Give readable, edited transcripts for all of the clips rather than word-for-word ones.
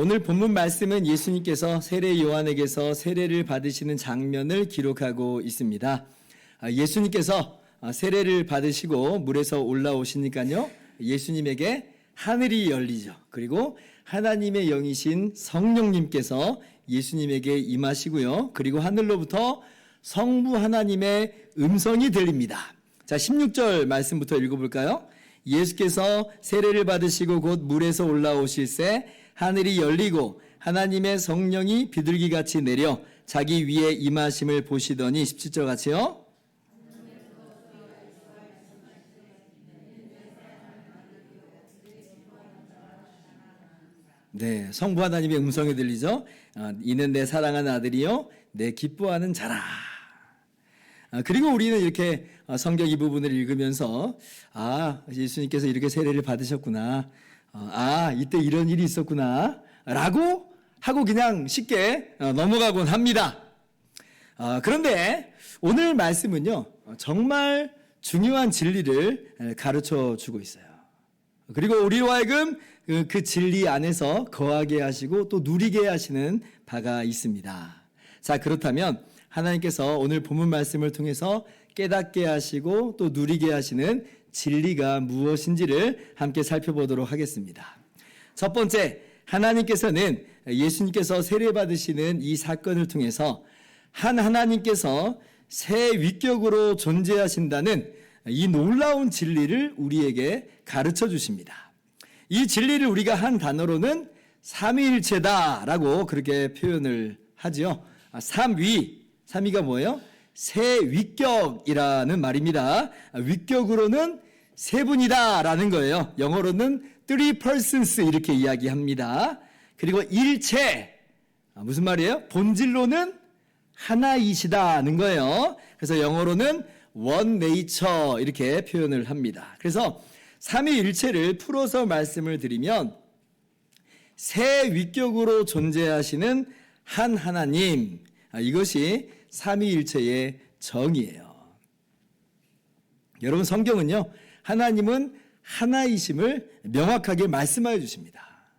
오늘 본문 말씀은 예수님께서 세례 요한에게서 세례를 받으시는 장면을 기록하고 있습니다. 예수님께서 세례를 받으시고 물에서 올라오시니까요, 예수님에게 하늘이 열리죠. 그리고 하나님의 영이신 성령님께서 예수님에게 임하시고요. 그리고 하늘로부터 성부 하나님의 음성이 들립니다. 자, 16절 말씀부터 읽어볼까요? 예수께서 세례를 받으시고 곧 물에서 올라오실새 하늘이 열리고 하나님의 성령이 비둘기같이 내려 자기 위에 임하심을 보시더니 17절 같이요. 네, 성부 하나님의 음성이 들리죠. 이는 내 사랑하는 아들이요 내 기뻐하는 자라. 그리고 우리는 이렇게 성경 이 부분을 읽으면서 예수님께서 이렇게 세례를 받으셨구나, 이때 이런 일이 있었구나 라고 하고 그냥 쉽게 넘어가곤 합니다. 그런데 오늘 말씀은요, 정말 중요한 진리를 가르쳐 주고 있어요. 그리고 우리로 하여금 그 진리 안에서 거하게 하시고 또 누리게 하시는 바가 있습니다. 자, 그렇다면 하나님께서 오늘 본문 말씀을 통해서 깨닫게 하시고 또 누리게 하시는 진리가 무엇인지를 함께 살펴보도록 하겠습니다. 첫 번째, 하나님께서는 예수님께서 세례받으시는 이 사건을 통해서 하나님께서 새 위격으로 존재하신다는 이 놀라운 진리를 우리에게 가르쳐 주십니다. 이 진리를 우리가 한 단어로는 삼위일체다라고 그렇게 표현을 하죠. 삼위가 뭐예요? 새 위격이라는 말입니다. 위격으로는 세 분이다라는 거예요. 영어로는 three persons 이렇게 이야기합니다. 그리고 일체, 무슨 말이에요? 본질로는 하나이시다는 거예요. 그래서 영어로는 one nature 이렇게 표현을 합니다. 그래서 삼위일체를 풀어서 말씀을 드리면 새 위격으로 존재하시는 한 하나님, 이것이 삼위일체의 정의예요. 여러분, 성경은요, 하나님은 하나이심을 명확하게 말씀하여 주십니다.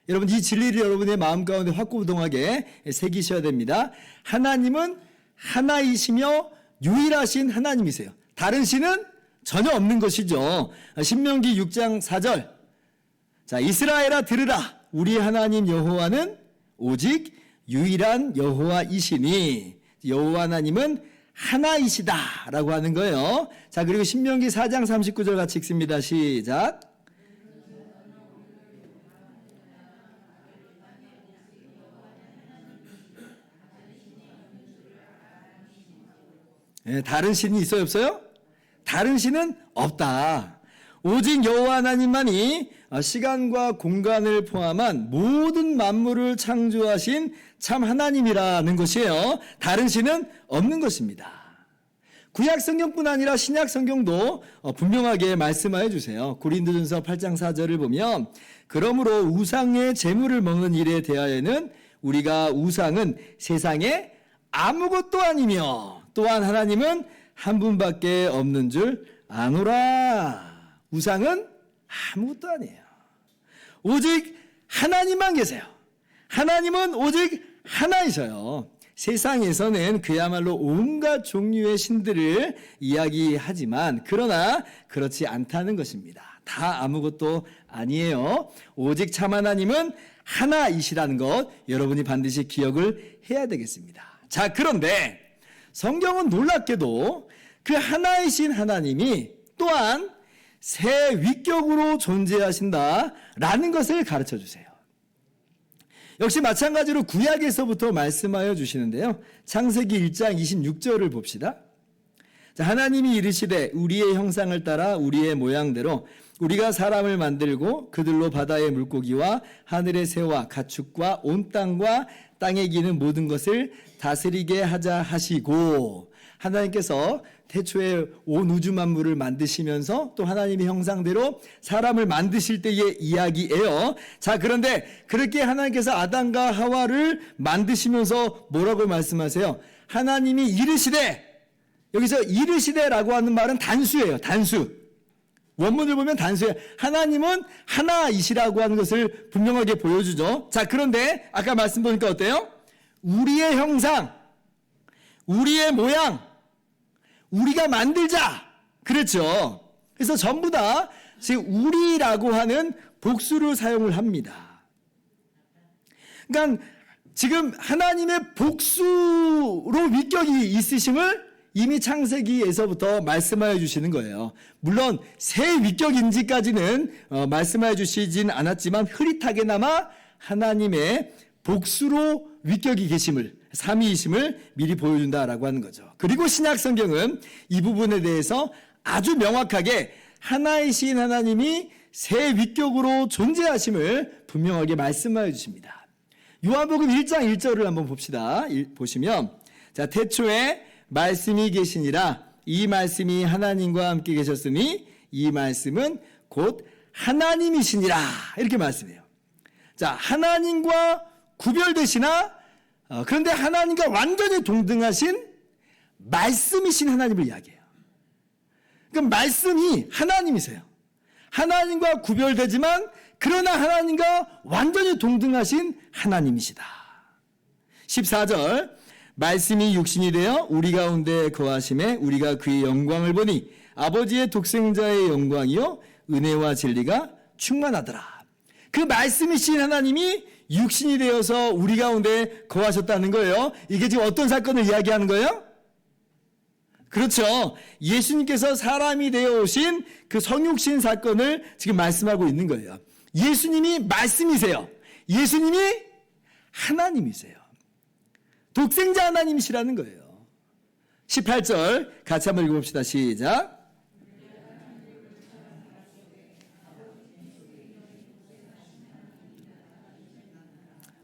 여러분, 이 진리를 여러분의 마음 가운데 확고부동하게 새기셔야 됩니다. 하나님은 하나이시며 유일하신 하나님이세요. 다른 신은 전혀 없는 것이죠. 신명기 6장 4절. 자, 이스라엘아 들으라. 우리 하나님 여호와는 오직 유일한 여호와이시니, 여호와 하나님은 하나이시다라고 하는 거예요. 자, 그리고 신명기 4장 39절 같이 읽습니다. 시작. 다른 신이 있어요, 없어요? 다른 신은 없다. 오직 여호와 하나님만이 시간과 공간을 포함한 모든 만물을 창조하신 참 하나님이라는 것이에요. 다른 신은 없는 것입니다. 구약 성경뿐 아니라 신약 성경도 분명하게 말씀하여 주세요. 고린도전서 8장 4절을 보면, 그러므로 우상의 제물을 먹는 일에 대하여는 우리가 우상은 세상에 아무것도 아니며 또한 하나님은 한 분밖에 없는 줄 아노라. 우상은 아무것도 아니에요. 오직 하나님만 계세요. 하나님은 오직 하나이셔요. 세상에서는 그야말로 온갖 종류의 신들을 이야기하지만 그러나 그렇지 않다는 것입니다. 다 아무것도 아니에요. 오직 참 하나님은 하나이시라는 것 여러분이 반드시 기억을 해야 되겠습니다. 자, 그런데 성경은 놀랍게도 그 하나이신 하나님이 또한 새 위격으로 존재하신다라는 것을 가르쳐 주세요. 역시 마찬가지로 구약에서부터 말씀하여 주시는데요. 창세기 1장 26절을 봅시다. 자, 하나님이 이르시되 우리의 형상을 따라 우리의 모양대로 우리가 사람을 만들고 그들로 바다의 물고기와 하늘의 새와 가축과 온 땅과 땅에 기는 모든 것을 다스리게 하자 하시고, 하나님께서 태초에 온 우주 만물을 만드시면서 또 하나님의 형상대로 사람을 만드실 때의 이야기예요. 자, 그런데 그렇게 하나님께서 아담과 하와를 만드시면서 뭐라고 말씀하세요? 하나님이 이르시되, 여기서 이르시되라고 하는 말은 단수예요. 단수. 원문을 보면 단수예요. 하나님은 하나이시라고 하는 것을 분명하게 보여주죠. 자, 그런데 아까 말씀 보니까 어때요? 우리의 형상, 우리의 모양, 우리가 만들자. 그랬죠. 그래서 전부 다 지금 우리라고 하는 복수를 사용을 합니다. 그러니까 지금 하나님의 복수로 위격이 있으심을 이미 창세기에서부터 말씀하여 주시는 거예요. 물론 새 위격인지까지는 말씀하여 주시진 않았지만 흐릿하게나마 하나님의 복수로 위격이 계심을, 삼위이심을 미리 보여준다라고 하는 거죠. 그리고 신약 성경은 이 부분에 대해서 아주 명확하게 하나이신 하나님이 새 위격으로 존재하심을 분명하게 말씀하여 주십니다. 요한복음 1장 1절을 한번 봅시다. 보시면, 자, 태초에 말씀이 계시니라. 이 말씀이 하나님과 함께 계셨으니 이 말씀은 곧 하나님이시니라. 이렇게 말씀해요. 자, 하나님과 구별되시나, 그런데 하나님과 완전히 동등하신 말씀이신 하나님을 이야기해요. 그럼 말씀이 하나님이세요. 하나님과 구별되지만 그러나 하나님과 완전히 동등하신 하나님이시다. 14절, 말씀이 육신이 되어 우리 가운데 거하심에 우리가 그의 영광을 보니 아버지의 독생자의 영광이요 은혜와 진리가 충만하더라. 그 말씀이신 하나님이 육신이 되어서 우리 가운데 거하셨다는 거예요. 이게 지금 어떤 사건을 이야기하는 거예요? 그렇죠. 예수님께서 사람이 되어 오신 그 성육신 사건을 지금 말씀하고 있는 거예요. 예수님이 말씀이세요. 예수님이 하나님이세요. 독생자 하나님이시라는 거예요. 18절 같이 한번 읽어봅시다. 시작.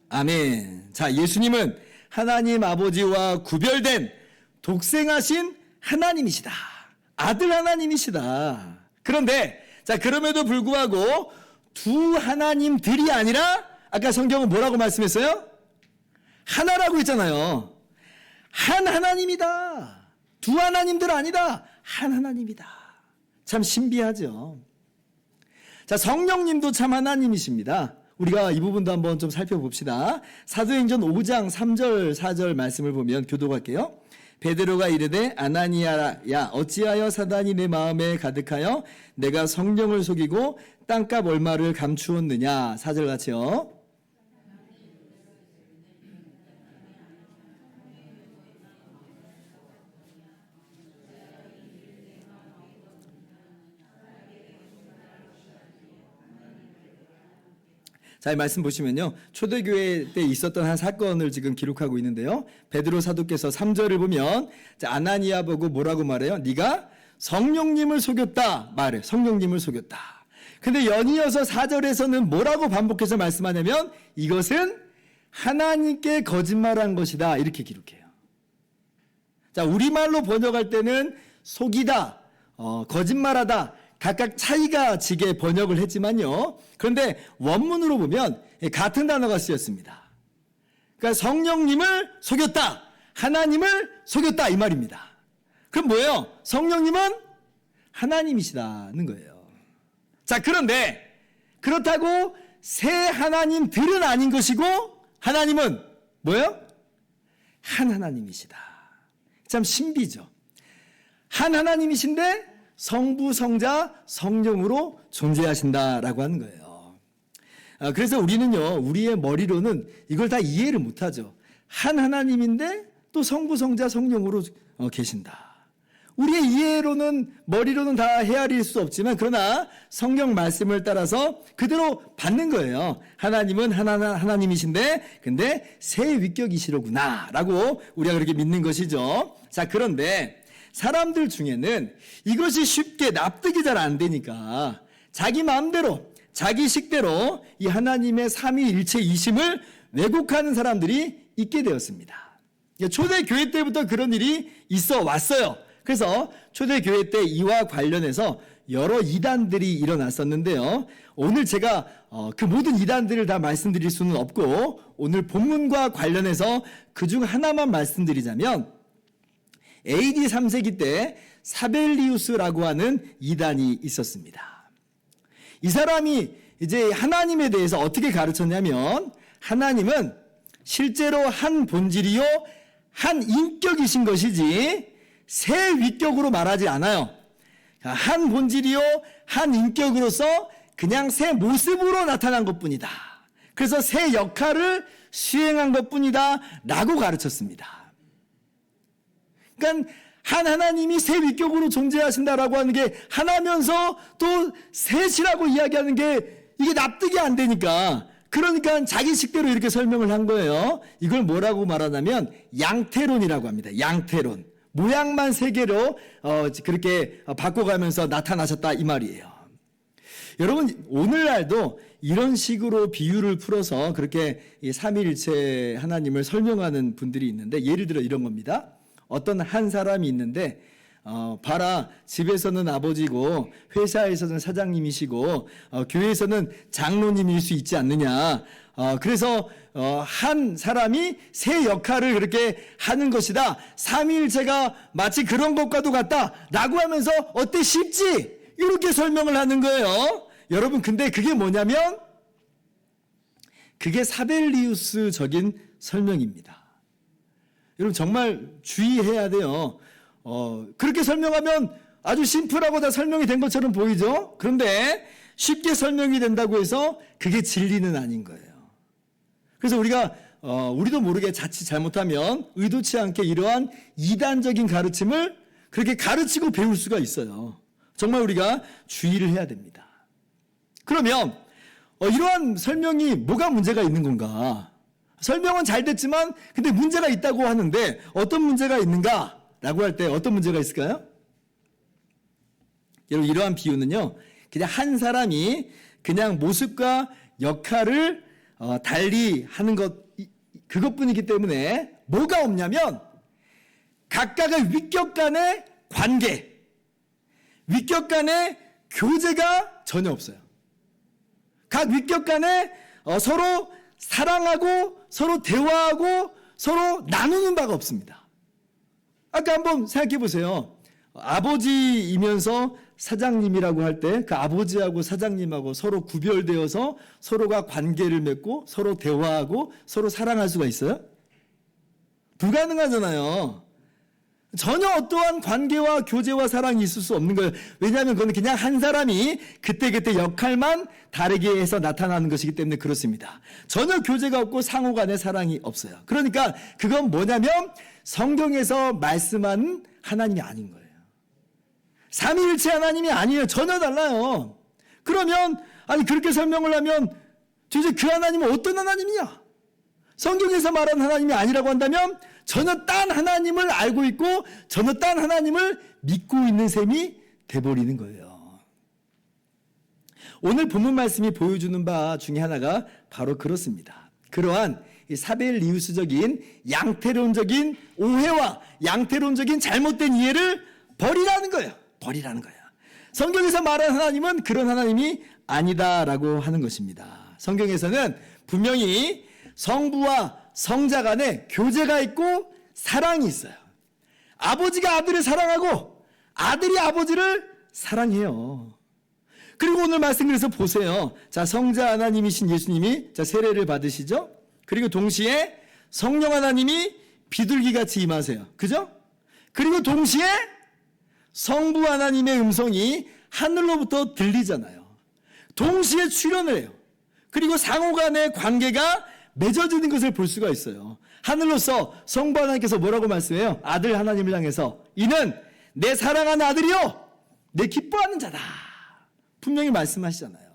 아멘. 자, 예수님은 하나님 아버지와 구별된 독생하신 하나님이시다. 아들 하나님이시다. 그런데 자, 그럼에도 불구하고 두 하나님들이 아니라 아까 성경은 뭐라고 말씀했어요? 하나라고 했잖아요. 한 하나님이다. 두 하나님들 아니다. 한 하나님이다. 참 신비하죠. 자, 성령님도 참 하나님이십니다. 우리가 이 부분도 한번 좀 살펴봅시다. 사도행전 5장 3절 4절 말씀을 보면 교독할게요. 베드로가 이르되 아나니아야 어찌하여 사단이 내 마음에 가득하여 내가 성령을 속이고 땅값 얼마를 감추었느냐. 4절 같이요. 자, 이 말씀 보시면요. 초대교회 때 있었던 한 사건을 지금 기록하고 있는데요. 베드로 사도께서 3절을 보면 자, 아나니아 보고 뭐라고 말해요? 네가 성령님을 속였다 말해요. 성령님을 속였다. 근데 연이어서 4절에서는 뭐라고 반복해서 말씀하냐면 이것은 하나님께 거짓말한 것이다. 이렇게 기록해요. 자, 우리말로 번역할 때는 속이다, 거짓말하다 각각 차이가 지게 번역을 했지만요. 그런데 원문으로 보면 같은 단어가 쓰였습니다. 그러니까 성령님을 속였다, 하나님을 속였다 이 말입니다. 그럼 뭐예요? 성령님은 하나님이시다는 거예요. 자, 그런데 그렇다고 새 하나님들은 아닌 것이고 하나님은 뭐예요? 한 하나님이시다. 참 신비죠. 한 하나님이신데 성부, 성자, 성령으로 존재하신다라고 하는 거예요. 그래서 우리는요, 우리의 머리로는 이걸 다 이해를 못하죠. 한 하나님인데 또 성부, 성자, 성령으로 계신다. 우리의 이해로는, 머리로는 다 헤아릴 수 없지만 그러나 성경 말씀을 따라서 그대로 받는 거예요. 하나님은 하나님이신데 근데 새 위격이시로구나 라고 우리가 그렇게 믿는 것이죠. 자, 그런데 사람들 중에는 이것이 쉽게 납득이 잘 안 되니까 자기 마음대로 자기 식대로 이 하나님의 삼위일체이심을 왜곡하는 사람들이 있게 되었습니다. 초대교회 때부터 그런 일이 있어 왔어요. 그래서 초대교회 때 이와 관련해서 여러 이단들이 일어났었는데요. 오늘 제가 그 모든 이단들을 다 말씀드릴 수는 없고 오늘 본문과 관련해서 그중 하나만 말씀드리자면 AD 3세기 때 사벨리우스라고 하는 이단이 있었습니다. 이 사람이 이제 하나님에 대해서 어떻게 가르쳤냐면, 하나님은 실제로 한 본질이요 한 인격이신 것이지 새 위격으로 말하지 않아요. 한 본질이요 한 인격으로서 그냥 새 모습으로 나타난 것뿐이다. 그래서 새 역할을 수행한 것뿐이다 라고 가르쳤습니다. 그러니까 한 하나님이 새 위격으로 존재하신다라고 하는 게 하나면서 또 셋이라고 이야기하는 게 이게 납득이 안 되니까, 그러니까 자기 식대로 이렇게 설명을 한 거예요. 이걸 뭐라고 말하냐면 양태론이라고 합니다. 양태론. 모양만 세 개로 그렇게 바꿔가면서 나타나셨다 이 말이에요. 여러분, 오늘날도 이런 식으로 비유를 풀어서 그렇게 삼위일체 하나님을 설명하는 분들이 있는데, 예를 들어 이런 겁니다. 어떤 한 사람이 있는데 봐라, 집에서는 아버지고 회사에서는 사장님이시고 교회에서는 장로님일 수 있지 않느냐. 그래서 한 사람이 새 역할을 그렇게 하는 것이다. 삼위일체가 마치 그런 것과도 같다 라고 하면서 어때, 쉽지? 이렇게 설명을 하는 거예요. 여러분, 근데 그게 뭐냐면 그게 사벨리우스적인 설명입니다. 여러분, 정말 주의해야 돼요. 그렇게 설명하면 아주 심플하고 다 설명이 된 것처럼 보이죠? 그런데 쉽게 설명이 된다고 해서 그게 진리는 아닌 거예요. 그래서 우리도 모르게 자칫 잘못하면 의도치 않게 이러한 이단적인 가르침을 그렇게 가르치고 배울 수가 있어요. 정말 우리가 주의를 해야 됩니다. 그러면 이러한 설명이 뭐가 문제가 있는 건가? 설명은 잘 됐지만 근데 문제가 있다고 하는데 어떤 문제가 있는가? 라고 할 때 어떤 문제가 있을까요? 여러분, 이러한 비유는요, 그냥 한 사람이 그냥 모습과 역할을 달리 하는 그것뿐이기 때문에 뭐가 없냐면 각각의 위격 간의 관계, 위격 간의 교제가 전혀 없어요. 각 위격 간에 서로 사랑하고 서로 대화하고 서로 나누는 바가 없습니다. 아까 한번 생각해 보세요. 아버지이면서 사장님이라고 할 때 그 아버지하고 사장님하고 서로 구별되어서 서로가 관계를 맺고 서로 대화하고 서로 사랑할 수가 있어요? 불가능하잖아요. 전혀 어떠한 관계와 교제와 사랑이 있을 수 없는 거예요. 왜냐하면 그건 그냥 한 사람이 그때그때 역할만 다르게 해서 나타나는 것이기 때문에 그렇습니다. 전혀 교제가 없고 상호 간의 사랑이 없어요. 그러니까 그건 뭐냐면 성경에서 말씀하는 하나님이 아닌 거예요. 삼위일체 하나님이 아니에요. 전혀 달라요. 그러면 그렇게 설명을 하면 도대체 그 하나님은 어떤 하나님이냐? 성경에서 말하는 하나님이 아니라고 한다면 전혀 딴 하나님을 알고 있고 전혀 딴 하나님을 믿고 있는 셈이 돼버리는 거예요. 오늘 본문 말씀이 보여주는 바 중에 하나가 바로 그렇습니다. 그러한 사벨리우스적인 양태론적인 오해와 양태론적인 잘못된 이해를 버리라는 거예요. 버리라는 거예요. 성경에서 말하는 하나님은 그런 하나님이 아니다라고 하는 것입니다. 성경에서는 분명히 성부와 성자 간에 교제가 있고 사랑이 있어요. 아버지가 아들을 사랑하고 아들이 아버지를 사랑해요. 그리고 오늘 말씀 그래서 보세요. 자, 성자 하나님이신 예수님이 세례를 받으시죠? 그리고 동시에 성령 하나님이 비둘기같이 임하세요. 그죠? 그리고 동시에 성부 하나님의 음성이 하늘로부터 들리잖아요. 동시에 출현을 해요. 그리고 상호 간의 관계가 맺어지는 것을 볼 수가 있어요. 하늘로서 성부 하나님께서 뭐라고 말씀해요? 아들 하나님을 향해서 이는 내 사랑하는 아들이요 내 기뻐하는 자다. 분명히 말씀하시잖아요.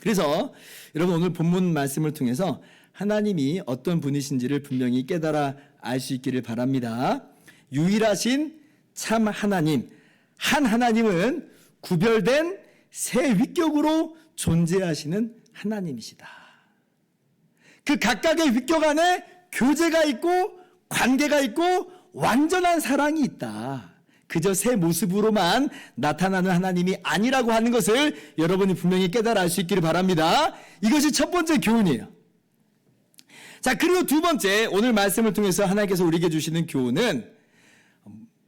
그래서 여러분, 오늘 본문 말씀을 통해서 하나님이 어떤 분이신지를 분명히 깨달아 알 수 있기를 바랍니다. 유일하신 참 하나님, 한 하나님은 구별된 새 위격으로 존재하시는 하나님이시다. 그 각각의 위격 안에 교제가 있고 관계가 있고 완전한 사랑이 있다. 그저 새 모습으로만 나타나는 하나님이 아니라고 하는 것을 여러분이 분명히 깨달아 알 수 있기를 바랍니다. 이것이 첫 번째 교훈이에요. 자, 그리고 두 번째, 오늘 말씀을 통해서 하나님께서 우리에게 주시는 교훈은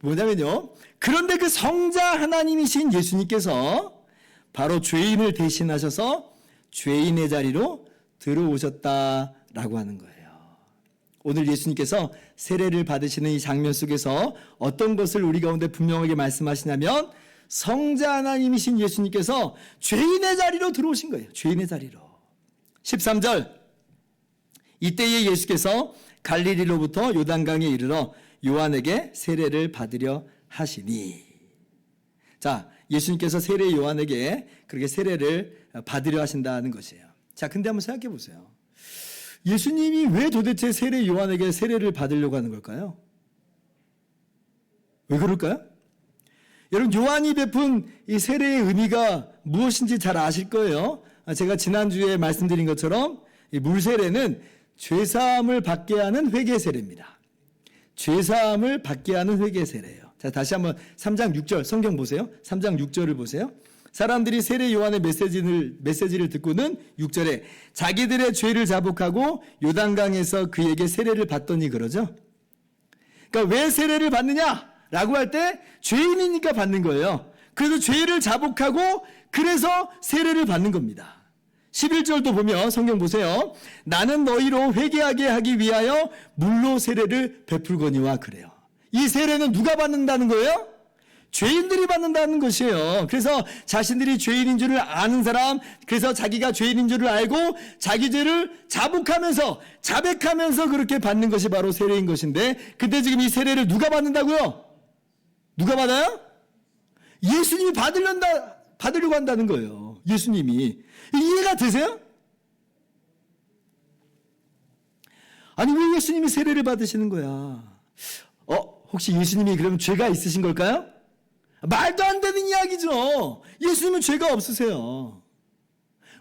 뭐냐면요. 그런데 그 성자 하나님이신 예수님께서 바로 죄인을 대신하셔서 죄인의 자리로 들어오셨다라고 하는 거예요. 오늘 예수님께서 세례를 받으시는 이 장면 속에서 어떤 것을 우리 가운데 분명하게 말씀하시냐면 성자 하나님이신 예수님께서 죄인의 자리로 들어오신 거예요. 죄인의 자리로. 13절 이때에 예수께서 갈릴리로부터 요단강에 이르러 요한에게 세례를 받으려 하시니. 자, 예수님께서 세례 요한에게 그렇게 세례를 받으려 하신다는 것이에요. 자, 근데 한번 생각해 보세요. 예수님이 왜 도대체 세례 요한에게 세례를 받으려고 하는 걸까요? 왜 그럴까요? 여러분, 요한이 베푼 이 세례의 의미가 무엇인지 잘 아실 거예요. 제가 지난주에 말씀드린 것처럼 이 물세례는 죄사함을 받게 하는 회개 세례입니다. 죄사함을 받게 하는 회개 세례예요. 자, 다시 한번 3장 6절 성경 보세요. 3장 6절을 보세요. 사람들이 세례 요한의 메시지를 듣고는 6절에 자기들의 죄를 자복하고 요단강에서 그에게 세례를 받더니 그러죠. 그러니까 왜 세례를 받느냐라고 할 때 죄인이니까 받는 거예요. 그래서 죄를 자복하고 그래서 세례를 받는 겁니다. 11절도 보면 성경 보세요. 나는 너희로 회개하게 하기 위하여 물로 세례를 베풀거니와 그래요. 이 세례는 누가 받는다는 거예요? 죄인들이 받는다는 것이에요. 그래서 자신들이 죄인인 줄을 아는 사람, 그래서 자기가 죄인인 줄을 알고 자기 죄를 자복하면서 자백하면서 그렇게 받는 것이 바로 세례인 것인데, 근데 지금 이 세례를 누가 받는다고요? 누가 받아요? 예수님이 받으려고 한다는 거예요. 예수님이. 이해가 되세요? 아니, 왜 예수님이 세례를 받으시는 거야? 혹시 예수님이 그러면 죄가 있으신 걸까요? 말도 안 되는 이야기죠. 예수님은 죄가 없으세요.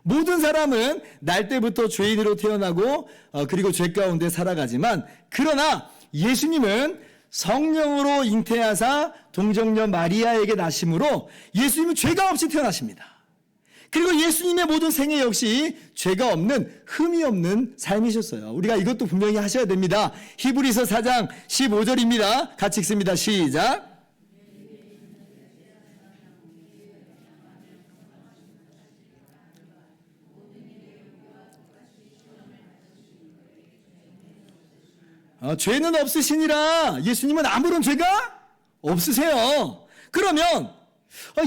모든 사람은 날 때부터 죄인으로 태어나고 그리고 죄 가운데 살아가지만, 그러나 예수님은 성령으로 잉태하사 동정녀 마리아에게 나심으로 예수님은 죄가 없이 태어나십니다. 그리고 예수님의 모든 생애 역시 죄가 없는, 흠이 없는 삶이셨어요. 우리가 이것도 분명히 하셔야 됩니다. 히브리서 4장 15절입니다. 같이 읽습니다. 시작. 죄는 없으시니라. 예수님은 아무런 죄가 없으세요. 그러면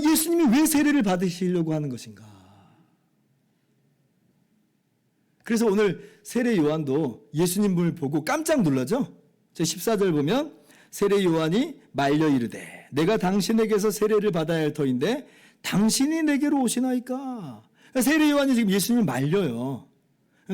예수님이 왜 세례를 받으시려고 하는 것인가? 그래서 오늘 세례 요한도 예수님을 보고 깜짝 놀라죠? 14절 보면 세례 요한이 말려 이르되 내가 당신에게서 세례를 받아야 할 터인데 당신이 내게로 오시나이까? 세례 요한이 지금 예수님을 말려요.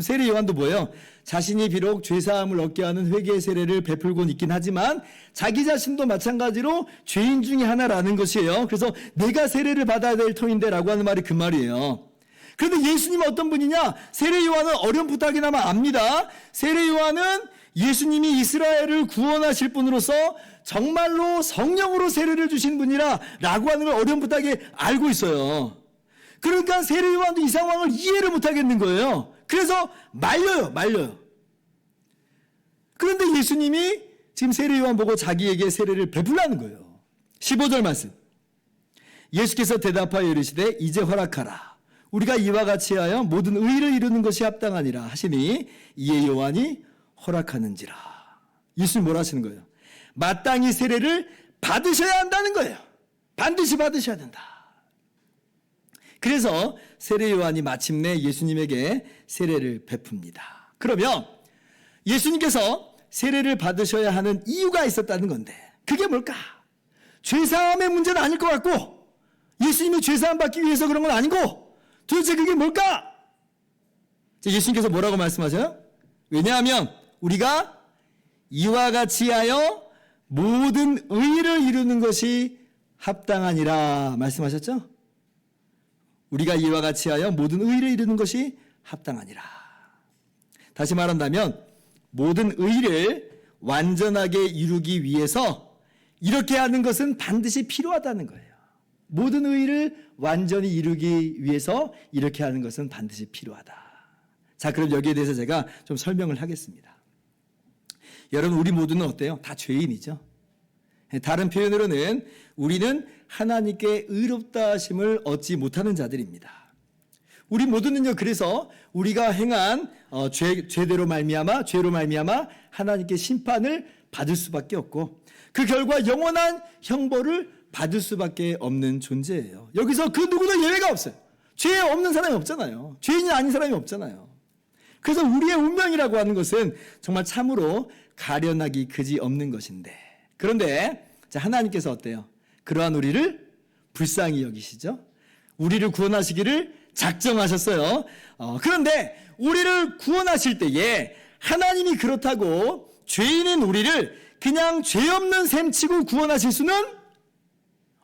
세례 요한도 뭐예요? 자신이 비록 죄사함을 얻게 하는 회개의 세례를 베풀곤 있긴 하지만 자기 자신도 마찬가지로 죄인 중에 하나라는 것이에요. 그래서 내가 세례를 받아야 될 터인데 라고 하는 말이 그 말이에요. 그런데 예수님은 어떤 분이냐? 세례 요한은 어렴풋하게나마 압니다. 세례 요한은 예수님이 이스라엘을 구원하실 분으로서 정말로 성령으로 세례를 주신 분이라 라고 하는 걸 어렴풋하게 알고 있어요. 그러니까 세례 요한도 이 상황을 이해를 못하겠는 거예요. 그래서 말려요. 그런데 예수님이 지금 세례 요한 보고 자기에게 세례를 베풀라는 거예요. 15절 말씀. 예수께서 대답하여 이르시되 이제 허락하라. 우리가 이와 같이 하여 모든 의를 이루는 것이 합당하니라 하시니 이에 요한이 허락하는지라. 예수님 뭐라 하시는 거예요? 마땅히 세례를 받으셔야 한다는 거예요. 반드시 받으셔야 된다. 그래서 세례 요한이 마침내 예수님에게 세례를 베풉니다. 그러면 예수님께서 세례를 받으셔야 하는 이유가 있었다는 건데 그게 뭘까? 죄사함의 문제는 아닐 것 같고 예수님이 죄사함 받기 위해서 그런 건 아니고 도대체 그게 뭘까? 예수님께서 뭐라고 말씀하셔요? 왜냐하면 우리가 이와 같이 하여 모든 의를 이루는 것이 합당하니라 말씀하셨죠? 우리가 이와 같이 하여 모든 의를 이루는 것이 합당하니라. 다시 말한다면 모든 의를 완전하게 이루기 위해서 이렇게 하는 것은 반드시 필요하다는 거예요. 모든 의를 완전히 이루기 위해서 이렇게 하는 것은 반드시 필요하다. 자, 그럼 여기에 대해서 제가 좀 설명을 하겠습니다. 여러분, 우리 모두는 어때요? 다 죄인이죠. 다른 표현으로는 우리는 하나님께 의롭다 하심을 얻지 못하는 자들입니다. 우리 모두는요, 그래서 우리가 행한 죄로 말미암아 하나님께 심판을 받을 수밖에 없고 그 결과 영원한 형벌을 받을 수밖에 없는 존재예요. 여기서 그 누구도 예외가 없어요. 죄 없는 사람이 없잖아요. 죄인이 아닌 사람이 없잖아요. 그래서 우리의 운명이라고 하는 것은 정말 참으로 가련하기 그지없는 것인데, 그런데 하나님께서 어때요? 그러한 우리를 불쌍히 여기시죠. 우리를 구원하시기를 작정하셨어요. 그런데 우리를 구원하실 때에 하나님이 그렇다고 죄인인 우리를 그냥 죄 없는 셈 치고 구원하실 수는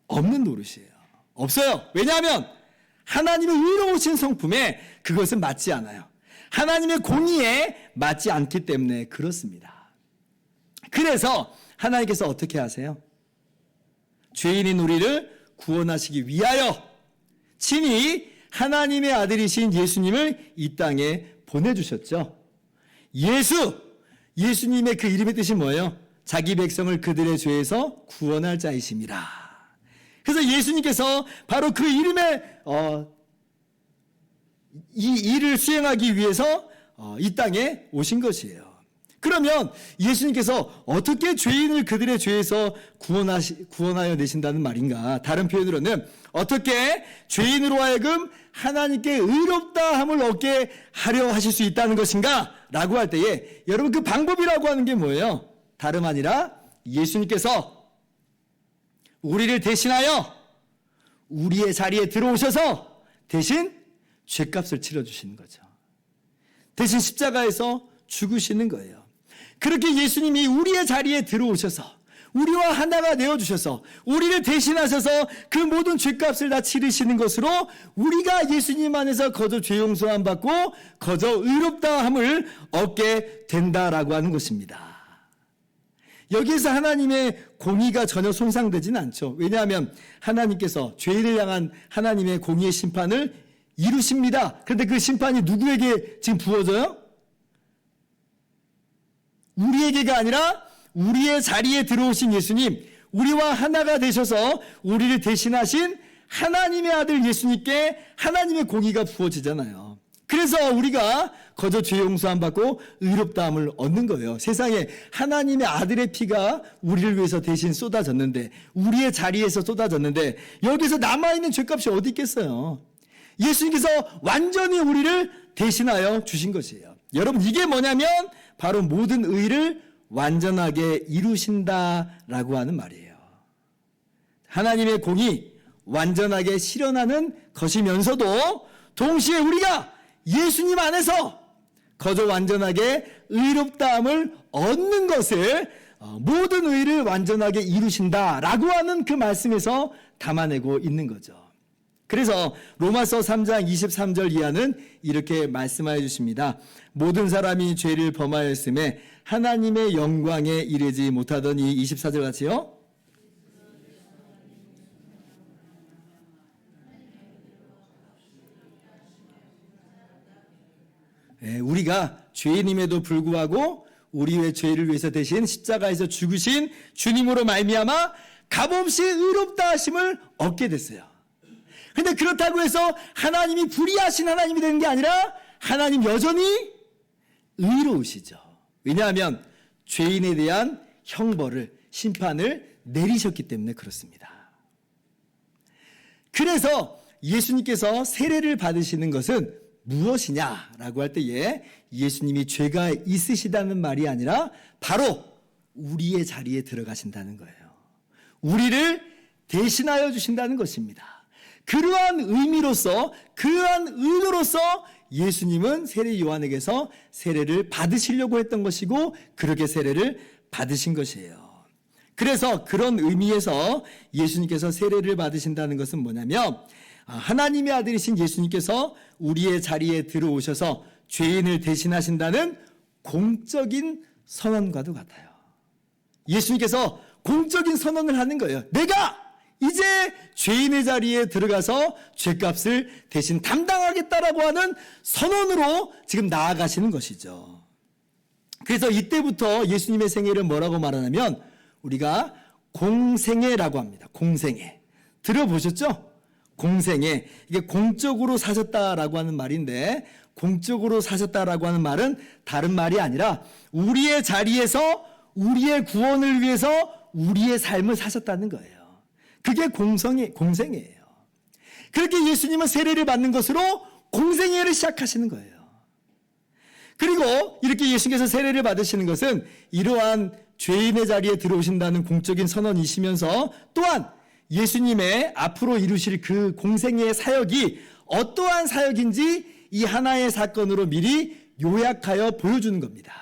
없는 노릇이에요. 없어요. 왜냐하면 하나님의 의로우신 성품에 그것은 맞지 않아요. 하나님의 공의에 맞지 않기 때문에 그렇습니다. 그래서 하나님께서 어떻게 하세요? 죄인인 우리를 구원하시기 위하여 친히 하나님의 아들이신 예수님을 이 땅에 보내주셨죠. 예수님의 그 이름의 뜻이 뭐예요? 자기 백성을 그들의 죄에서 구원할 자이심이라. 그래서 예수님께서 바로 그 이름의 이 일을 수행하기 위해서 이 땅에 오신 것이에요. 그러면 예수님께서 어떻게 죄인을 그들의 죄에서 구원하여 내신다는 말인가? 다른 표현으로는 어떻게 죄인으로 하여금 하나님께 의롭다함을 얻게 하려 하실 수 있다는 것인가? 라고 할 때에 여러분 그 방법이라고 하는 게 뭐예요? 다름 아니라 예수님께서 우리를 대신하여 우리의 자리에 들어오셔서 대신 죄값을 치러주시는 거죠. 대신 십자가에서 죽으시는 거예요. 그렇게 예수님이 우리의 자리에 들어오셔서 우리와 하나가 되어주셔서 우리를 대신하셔서 그 모든 죄값을 다 치르시는 것으로 우리가 예수님 안에서 거저 죄 용서함 받고 거저 의롭다함을 얻게 된다라고 하는 것입니다. 여기에서 하나님의 공의가 전혀 손상되지는 않죠. 왜냐하면 하나님께서 죄인을 향한 하나님의 공의의 심판을 이루십니다. 그런데 그 심판이 누구에게 지금 부어져요? 우리에게가 아니라 우리의 자리에 들어오신 예수님, 우리와 하나가 되셔서 우리를 대신하신 하나님의 아들 예수님께 하나님의 공의가 부어지잖아요. 그래서 우리가 거저 죄 용서함 받고 의롭다함을 얻는 거예요. 세상에 하나님의 아들의 피가 우리를 위해서 대신 쏟아졌는데, 우리의 자리에서 쏟아졌는데 여기서 남아있는 죄값이 어디 있겠어요? 예수님께서 완전히 우리를 대신하여 주신 것이에요. 여러분, 이게 뭐냐면 바로 모든 의를 완전하게 이루신다라고 하는 말이에요. 하나님의 공이 완전하게 실현하는 것이면서도 동시에 우리가 예수님 안에서 거저 완전하게 의롭다함을 얻는 것을 모든 의를 완전하게 이루신다라고 하는 그 말씀에서 담아내고 있는 거죠. 그래서 로마서 3장 23절 이하는 이렇게 말씀하여 주십니다. 모든 사람이 죄를 범하였음에 하나님의 영광에 이르지 못하더니 24절 같이요. 우리가 죄인임에도 불구하고 우리의 죄를 위해서 대신 십자가에서 죽으신 주님으로 말미암아 값없이 의롭다 하심을 얻게 됐어요. 근데 그렇다고 해서 하나님이 불의하신 하나님이 되는 게 아니라 하나님 여전히 의로우시죠. 왜냐하면 죄인에 대한 형벌을, 심판을 내리셨기 때문에 그렇습니다. 그래서 예수님께서 세례를 받으시는 것은 무엇이냐라고 할 때에 예수님이 죄가 있으시다는 말이 아니라 바로 우리의 자리에 들어가신다는 거예요. 우리를 대신하여 주신다는 것입니다. 그러한 의미로서, 그러한 의도로서 예수님은 세례 요한에게서 세례를 받으시려고 했던 것이고 그렇게 세례를 받으신 것이에요. 그래서 그런 의미에서 예수님께서 세례를 받으신다는 것은 뭐냐면 하나님의 아들이신 예수님께서 우리의 자리에 들어오셔서 죄인을 대신하신다는 공적인 선언과도 같아요. 예수님께서 공적인 선언을 하는 거예요. 내가 이제 죄인의 자리에 들어가서 죄값을 대신 담당하겠다라고 하는 선언으로 지금 나아가시는 것이죠. 그래서 이때부터 예수님의 생애를 뭐라고 말하냐면 우리가 공생애라고 합니다. 공생애. 들어보셨죠? 공생애. 이게 공적으로 사셨다라고 하는 말인데, 공적으로 사셨다라고 하는 말은 다른 말이 아니라 우리의 자리에서 우리의 구원을 위해서 우리의 삶을 사셨다는 거예요. 그게 공생애예요. 그렇게 예수님은 세례를 받는 것으로 공생애를 시작하시는 거예요. 그리고 이렇게 예수님께서 세례를 받으시는 것은 이러한 죄인의 자리에 들어오신다는 공적인 선언이시면서 또한 예수님의 앞으로 이루실 그 공생애의 사역이 어떠한 사역인지 이 하나의 사건으로 미리 요약하여 보여주는 겁니다.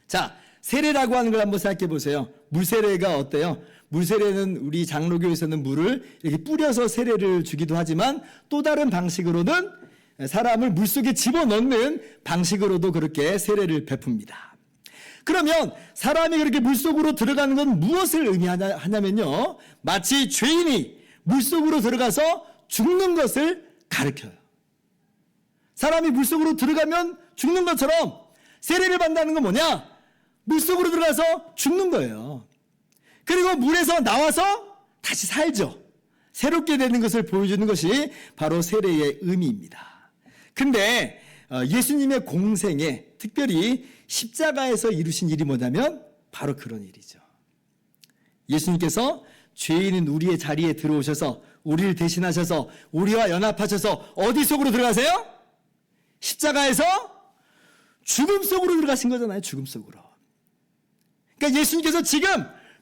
자, 세례라고 하는 걸 한번 생각해 보세요. 물세례가 어때요? 물세례는 우리 장로교에서는 물을 이렇게 뿌려서 세례를 주기도 하지만 또 다른 방식으로는 사람을 물속에 집어넣는 방식으로도 그렇게 세례를 베풉니다. 그러면 사람이 그렇게 물속으로 들어가는 건 무엇을 의미하냐면요, 마치 죄인이 물속으로 들어가서 죽는 것을 가르쳐요. 사람이 물속으로 들어가면 죽는 것처럼 세례를 받는다는 건 뭐냐? 물속으로 들어가서 죽는 거예요. 그리고 물에서 나와서 다시 살죠. 새롭게 되는 것을 보여주는 것이 바로 세례의 의미입니다. 근데 예수님의 공생에 특별히 십자가에서 이루신 일이 뭐냐면 바로 그런 일이죠. 예수님께서 죄인인 우리의 자리에 들어오셔서 우리를 대신하셔서 우리와 연합하셔서 어디 속으로 들어가세요? 십자가에서 죽음 속으로 들어가신 거잖아요. 죽음 속으로. 그러니까 예수님께서 지금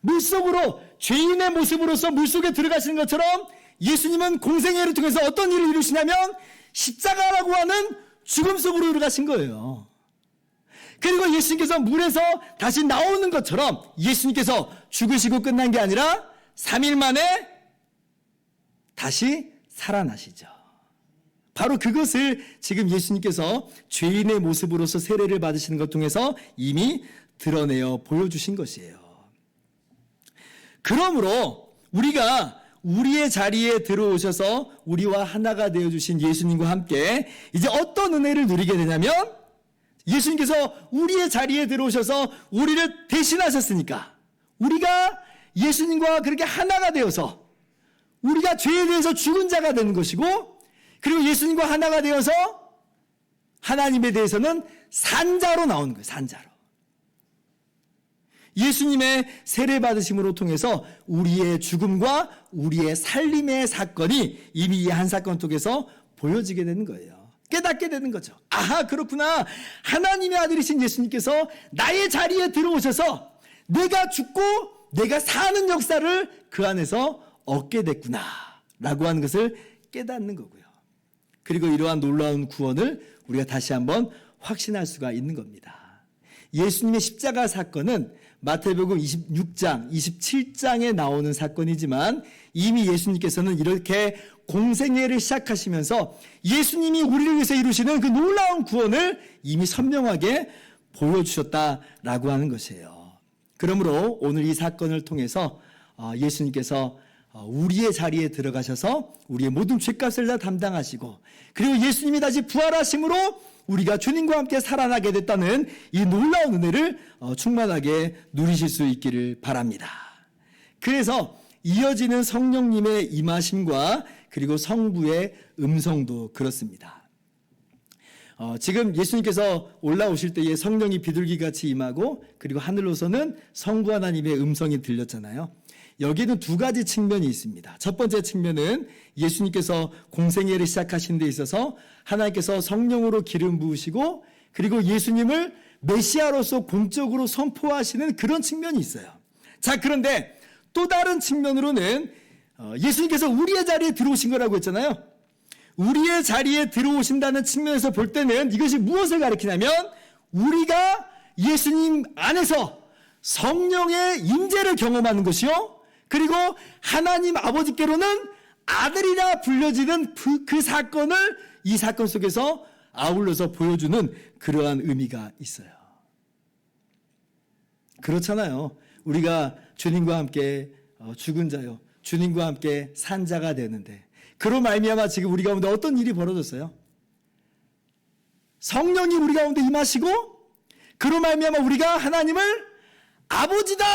물속으로 죄인의 모습으로서 물속에 들어가시는 것처럼 예수님은 공생애를 통해서 어떤 일을 이루시냐면 십자가라고 하는 죽음 속으로 들어가신 거예요. 그리고 예수님께서 물에서 다시 나오는 것처럼 예수님께서 죽으시고 끝난 게 아니라 3일 만에 다시 살아나시죠. 바로 그것을 지금 예수님께서 죄인의 모습으로서 세례를 받으시는 것 통해서 이미 드러내어 보여주신 것이에요. 그러므로 우리가 우리의 자리에 들어오셔서 우리와 하나가 되어주신 예수님과 함께 이제 어떤 은혜를 누리게 되냐면 예수님께서 우리의 자리에 들어오셔서 우리를 대신하셨으니까 우리가 예수님과 그렇게 하나가 되어서 우리가 죄에 대해서 죽은 자가 되는 것이고 그리고 예수님과 하나가 되어서 하나님에 대해서는 산자로 나오는 거예요. 산자로. 예수님의 세례 받으심으로 통해서 우리의 죽음과 우리의 살림의 사건이 이미 이 한 사건 속에서 보여지게 되는 거예요. 깨닫게 되는 거죠. 아하, 그렇구나. 하나님의 아들이신 예수님께서 나의 자리에 들어오셔서 내가 죽고 내가 사는 역사를 그 안에서 얻게 됐구나 라고 하는 것을 깨닫는 거고요. 그리고 이러한 놀라운 구원을 우리가 다시 한번 확신할 수가 있는 겁니다. 예수님의 십자가 사건은 마태복음 26장, 27장에 나오는 사건이지만 이미 예수님께서는 이렇게 공생애를 시작하시면서 예수님이 우리를 위해서 이루시는 그 놀라운 구원을 이미 선명하게 보여주셨다라고 하는 것이에요. 그러므로 오늘 이 사건을 통해서 예수님께서 우리의 자리에 들어가셔서 우리의 모든 죄값을 다 담당하시고 그리고 예수님이 다시 부활하심으로 우리가 주님과 함께 살아나게 됐다는 이 놀라운 은혜를 충만하게 누리실 수 있기를 바랍니다. 그래서 이어지는 성령님의 임하심과 그리고 성부의 음성도 그렇습니다. 지금 예수님께서 올라오실 때에 성령이 비둘기같이 임하고 그리고 하늘로서는 성부 하나님의 음성이 들렸잖아요. 여기는 두 가지 측면이 있습니다. 첫 번째 측면은 예수님께서 공생애를 시작하신 데 있어서 하나님께서 성령으로 기름 부으시고 그리고 예수님을 메시아로서 공적으로 선포하시는 그런 측면이 있어요. 자, 그런데 또 다른 측면으로는 예수님께서 우리의 자리에 들어오신 거라고 했잖아요. 우리의 자리에 들어오신다는 측면에서 볼 때는 이것이 무엇을 가리키냐면 우리가 예수님 안에서 성령의 임재를 경험하는 것이요. 그리고 하나님 아버지께로는 아들이라 불려지는 그 사건을 이 사건 속에서 아울러서 보여주는 그러한 의미가 있어요. 그렇잖아요. 우리가 주님과 함께 죽은 자요, 주님과 함께 산 자가 되는데 그로 말미암아 지금 우리 가운데 어떤 일이 벌어졌어요? 성령이 우리 가운데 임하시고 그로 말미암아 우리가 하나님을 아버지다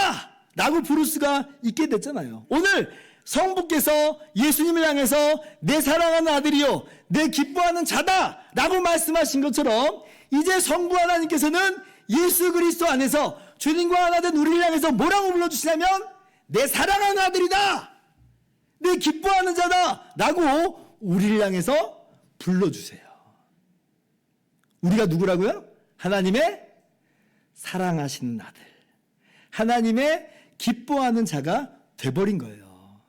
라고 부를 수가 있게 됐잖아요. 오늘 성부께서 예수님을 향해서 내 사랑하는 아들이요 내 기뻐하는 자다 라고 말씀하신 것처럼 이제 성부 하나님께서는 예수 그리스도 안에서 주님과 하나 된 우리를 향해서 뭐라고 불러주시냐면 내 사랑하는 아들이다, 내 기뻐하는 자다 라고 우리를 향해서 불러주세요. 우리가 누구라고요? 하나님의 사랑하시는 아들, 하나님의 기뻐하는 자가 돼버린 거예요.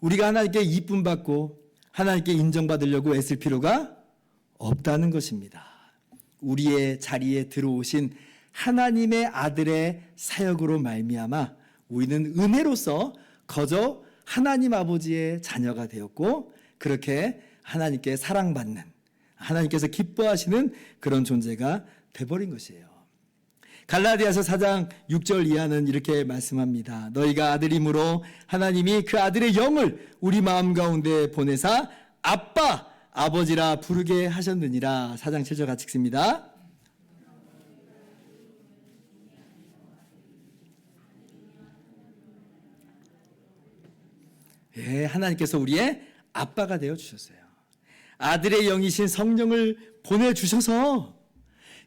우리가 하나님께 이쁨 받고 하나님께 인정받으려고 애쓸 필요가 없다는 것입니다. 우리의 자리에 들어오신 하나님의 아들의 사역으로 말미암아 우리는 은혜로서 거저 하나님 아버지의 자녀가 되었고 그렇게 하나님께 사랑받는, 하나님께서 기뻐하시는 그런 존재가 돼버린 것이에요. 갈라디아서 4장 6절 이하는 이렇게 말씀합니다. 너희가 아들임으로 하나님이 그 아들의 영을 우리 마음 가운데 보내사 아빠, 아버지라 부르게 하셨느니라. 4장 7절 같이 읽습니다. 예, 하나님께서 우리의 아빠가 되어주셨어요. 아들의 영이신 성령을 보내주셔서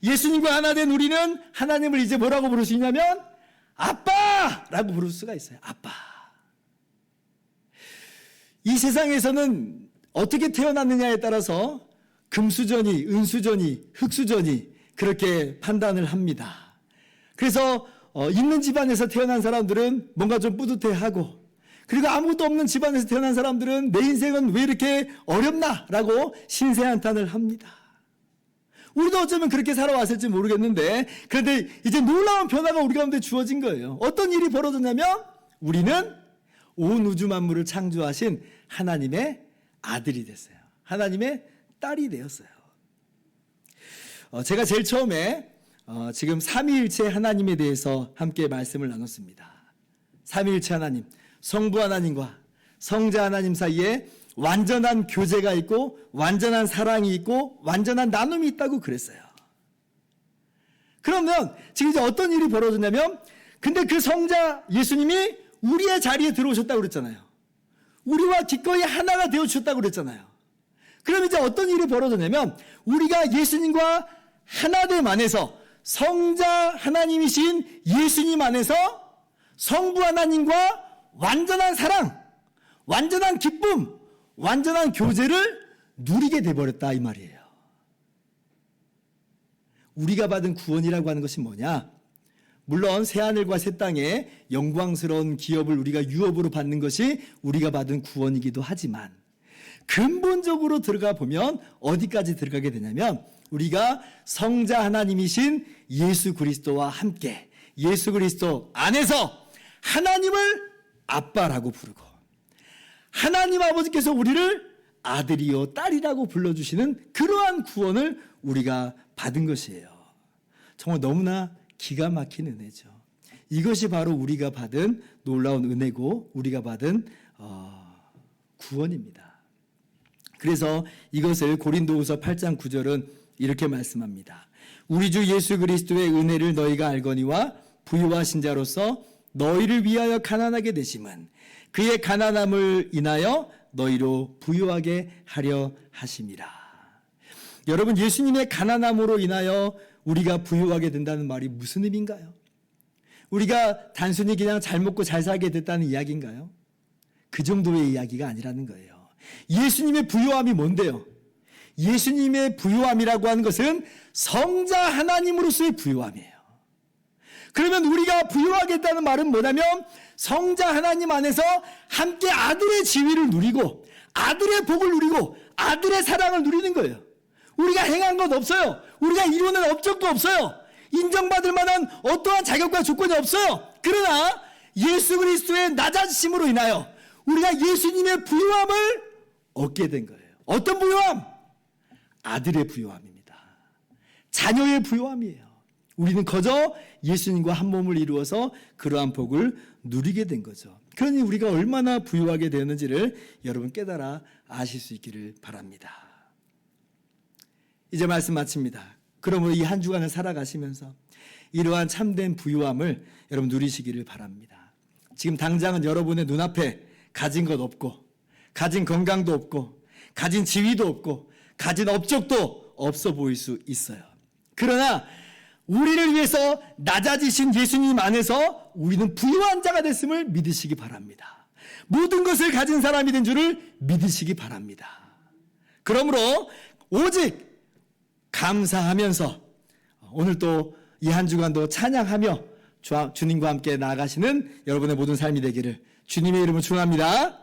예수님과 하나 된 우리는 하나님을 이제 뭐라고 부를 수 있냐면 아빠라고 부를 수가 있어요. 아빠. 이 세상에서는 어떻게 태어났느냐에 따라서 금수저니 은수저니 흙수저니 그렇게 판단을 합니다. 그래서 있는 집안에서 태어난 사람들은 뭔가 좀 뿌듯해하고, 그리고 아무것도 없는 집안에서 태어난 사람들은 내 인생은 왜 이렇게 어렵나 라고 신세한탄을 합니다. 우리도 어쩌면 그렇게 살아왔을지 모르겠는데, 그런데 이제 놀라운 변화가 우리 가운데 주어진 거예요. 어떤 일이 벌어졌냐면 우리는 온 우주 만물을 창조하신 하나님의 아들이 됐어요. 하나님의 딸이 되었어요. 제가 제일 처음에 지금 삼위일체 하나님에 대해서 함께 말씀을 나눴습니다. 삼위일체 하나님, 성부 하나님과 성자 하나님 사이에 완전한 교제가 있고 완전한 사랑이 있고 완전한 나눔이 있다고 그랬어요. 그러면 지금 이제 어떤 일이 벌어졌냐면, 근데 그 성자 예수님이 우리의 자리에 들어오셨다고 그랬잖아요. 우리와 기꺼이 하나가 되어주셨다고 그랬잖아요. 그럼 이제 어떤 일이 벌어졌냐면, 우리가 예수님과 하나됨 안에서 성자 하나님이신 예수님 안에서 성부 하나님과 완전한 사랑, 완전한 기쁨, 완전한 교제를 누리게 돼버렸다 이 말이에요. 우리가 받은 구원이라고 하는 것이 뭐냐? 물론 새하늘과 새 땅에 영광스러운 기업을 우리가 유업으로 받는 것이 우리가 받은 구원이기도 하지만, 근본적으로 들어가 보면 어디까지 들어가게 되냐면, 우리가 성자 하나님이신 예수 그리스도와 함께 예수 그리스도 안에서 하나님을 아빠라고 부르고, 하나님 아버지께서 우리를 아들이요 딸이라고 불러주시는 그러한 구원을 우리가 받은 것이에요. 정말 너무나 기가 막힌 은혜죠. 이것이 바로 우리가 받은 놀라운 은혜고 우리가 받은 구원입니다. 그래서 이것을 고린도후서 8장 9절은 이렇게 말씀합니다. 우리 주 예수 그리스도의 은혜를 너희가 알거니와 부유하신 자로서 너희를 위하여 가난하게 되심은 그의 가난함을 인하여 너희로 부유하게 하려 하심이라. 여러분, 예수님의 가난함으로 인하여 우리가 부유하게 된다는 말이 무슨 의미인가요? 우리가 단순히 그냥 잘 먹고 잘 살게 됐다는 이야기인가요? 그 정도의 이야기가 아니라는 거예요. 예수님의 부유함이 뭔데요? 예수님의 부유함이라고 하는 것은 성자 하나님으로서의 부유함이에요. 그러면 우리가 부유하겠다는 말은 뭐냐면, 성자 하나님 안에서 함께 아들의 지위를 누리고 아들의 복을 누리고 아들의 사랑을 누리는 거예요. 우리가 행한 것 없어요. 우리가 이루는 업적도 없어요. 인정받을 만한 어떠한 자격과 조건이 없어요. 그러나 예수 그리스도의 낮아지심으로 인하여 우리가 예수님의 부유함을 얻게 된 거예요. 어떤 부유함? 아들의 부유함입니다. 자녀의 부유함이에요. 우리는 거저 예수님과 한 몸을 이루어서 그러한 복을 누리게 된 거죠. 그러니 우리가 얼마나 부유하게 되었는지를 여러분 깨달아 아실 수 있기를 바랍니다. 이제 말씀 마칩니다. 그러므로 이 한 주간을 살아가시면서 이러한 참된 부유함을 여러분 누리시기를 바랍니다. 지금 당장은 여러분의 눈앞에 가진 것 없고, 가진 건강도 없고, 가진 지위도 없고, 가진 업적도 없어 보일 수 있어요. 그러나 우리를 위해서 낮아지신 예수님 안에서 우리는 부유한 자가 됐음을 믿으시기 바랍니다. 모든 것을 가진 사람이 된 줄을 믿으시기 바랍니다. 그러므로 오직 감사하면서 오늘 또 이 한 주간도 찬양하며 주님과 함께 나아가시는 여러분의 모든 삶이 되기를 주님의 이름으로 축원합니다.